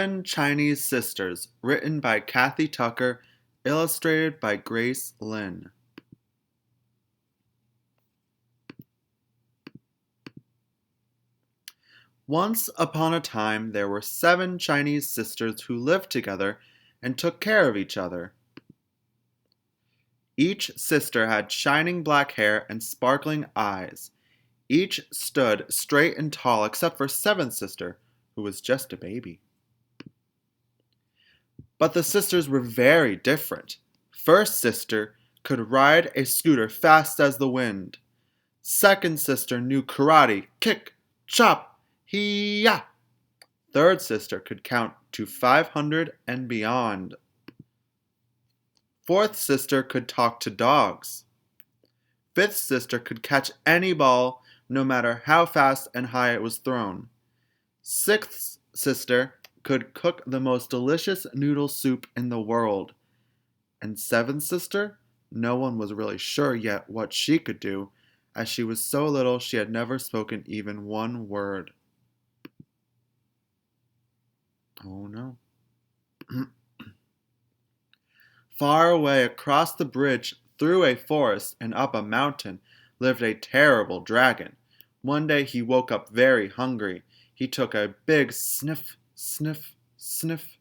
Seven Chinese Sisters, written by Kathy Tucker, illustrated by Grace Lin. Once upon a time, there were 7 Chinese sisters who lived together and took care of each other. Each sister had shining black hair and sparkling eyes. Each stood straight and tall except for 7th sister, who was just a baby. But the sisters were very different. First sister could ride a scooter fast as the wind. Second sister knew karate, kick, chop, hee-yah. Third sister could count to 500 and beyond. Fourth sister could talk to dogs. Fifth sister could catch any ball, no matter how fast and high it was thrown. Sixth sister could cook the most delicious noodle soup in the world. And seventh sister, no one was really sure yet what she could do, as she was so little she had never spoken even one word. Oh no. Far away across the bridge, through a forest and up a mountain, lived a terrible dragon. One day he woke up very hungry. He took a big sniff, sniff, sniff,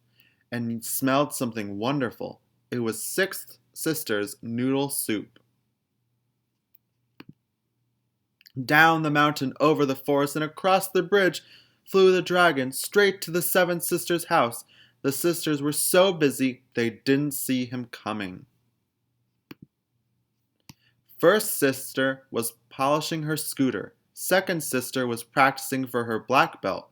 and smelled something wonderful. It was Sixth Sister's noodle soup. Down the mountain, over the forest, and across the bridge flew the dragon, straight to the 7th sister's house. The sisters were so busy they didn't see him coming. First sister was polishing her scooter. Second sister was practicing for her black belt.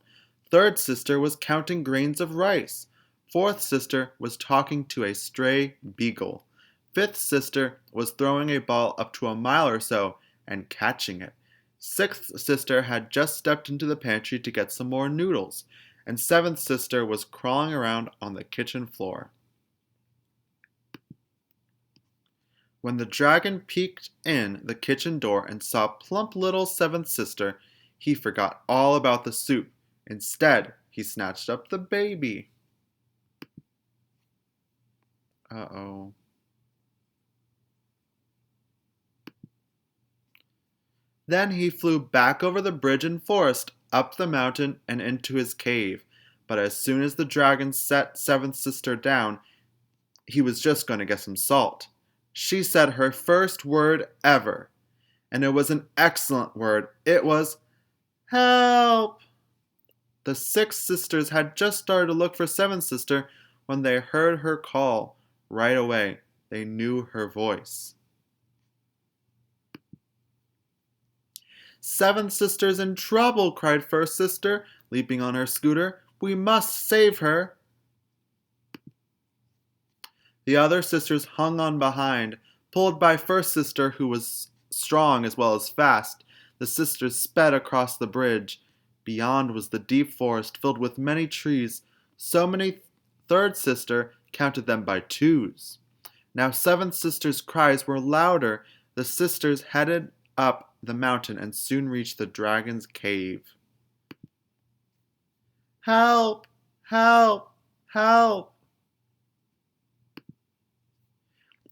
Third sister was counting grains of rice. Fourth sister was talking to a stray beagle. Fifth sister was throwing a ball up to a mile or so and catching it. Sixth sister had just stepped into the pantry to get some more noodles, and seventh sister was crawling around on the kitchen floor. When the dragon peeked in the kitchen door and saw plump little seventh sister, he forgot all about the soup. Instead, he snatched up the baby. Uh-oh. Then he flew back over the bridge and forest, up the mountain, and into his cave. But as soon as the dragon set seventh sister down, he was just going to get some salt. She said her first word ever, and it was an excellent word. It was, "Help!" The 6 sisters had just started to look for 7th sister when they heard her call. Right away, they knew her voice. 7th sister's in trouble, cried first sister, leaping on her scooter. We must save her. The other sisters hung on behind, pulled by first sister, who was strong as well as fast. The sisters sped across the bridge. Beyond was the deep forest filled with many trees. So many third sister counted them by twos. Now 7th sister's cries were louder. The sisters headed up the mountain and soon reached the dragon's cave. Help! Help! Help!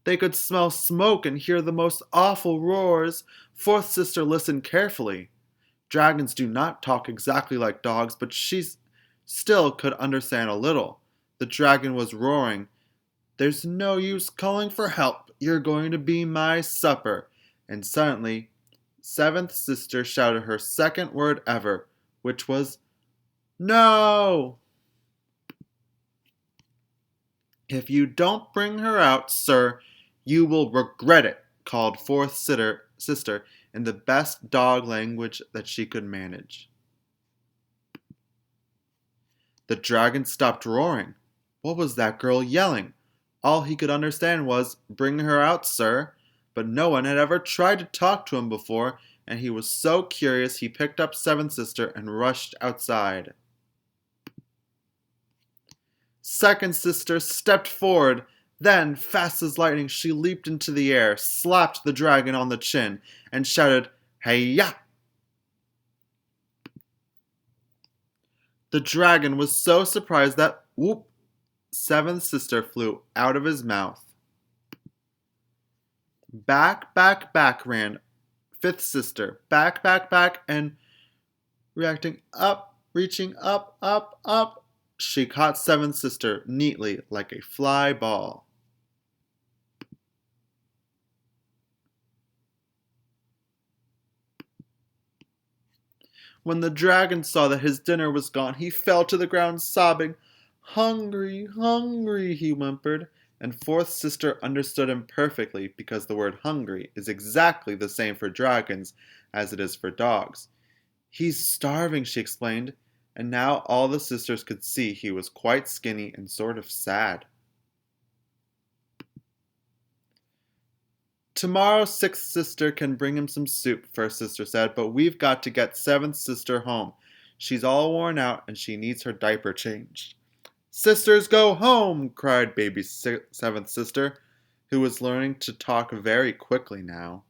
They could smell smoke and hear the most awful roars. Fourth sister listened carefully. Dragons do not talk exactly like dogs, but she still could understand a little. The dragon was roaring, "There's no use calling for help. You're going to be my supper." And suddenly, 7th sister shouted her second word ever, which was, "No!" "If you don't bring her out, sir, you will regret it," called 4th sister in the best dog language that she could manage. The dragon stopped roaring. What was that girl yelling? All he could understand was, "Bring her out, sir." But no one had ever tried to talk to him before, and he was so curious he picked up 7th sister and rushed outside. 2nd sister stepped forward. Then, fast as lightning, she leaped into the air, slapped the dragon on the chin, and shouted, "Hey-ya!" The dragon was so surprised that Whoop! Seventh sister flew out of his mouth. Back, back, back ran fifth sister. Back, back, back, and reacting up, reaching up, up, up. She caught seventh sister neatly like a fly ball. When the dragon saw that his dinner was gone, he fell to the ground sobbing. Hungry, hungry, he whimpered, and fourth sister understood him perfectly because the word hungry is exactly the same for dragons as it is for dogs. He's starving, she explained, and now all the sisters could see he was quite skinny and sort of sad. Tomorrow sixth sister can bring him some soup, first sister said, but we've got to get seventh sister home. She's all worn out and she needs her diaper changed. Sisters, go home, cried baby seventh sister, who was learning to talk very quickly now.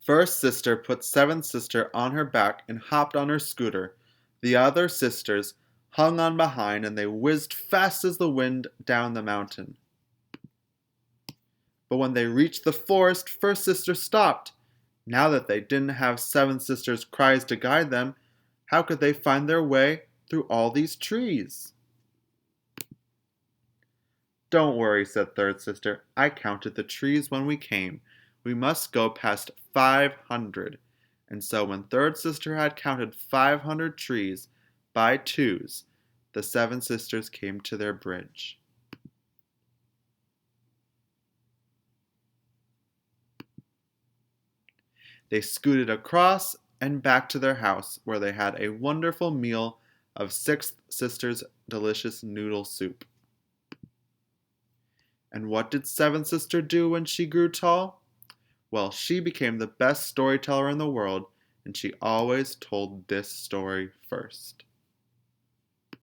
First sister put seventh sister on her back and hopped on her scooter. The other sisters hung on behind and they whizzed fast as the wind down the mountain. But when they reached the forest, first sister stopped. Now that they didn't have seventh sister's cries to guide them, how could they find their way through all these trees? Don't worry, said third sister. I counted the trees when we came. We must go past 500. And so when third sister had counted 500 trees by twos, the seven sisters came to their bridge. They scooted across and back to their house, where they had a wonderful meal of sixth sister's delicious noodle soup. And what did seventh sister do when she grew tall? Well, she became the best storyteller in the world, and she always told this story first.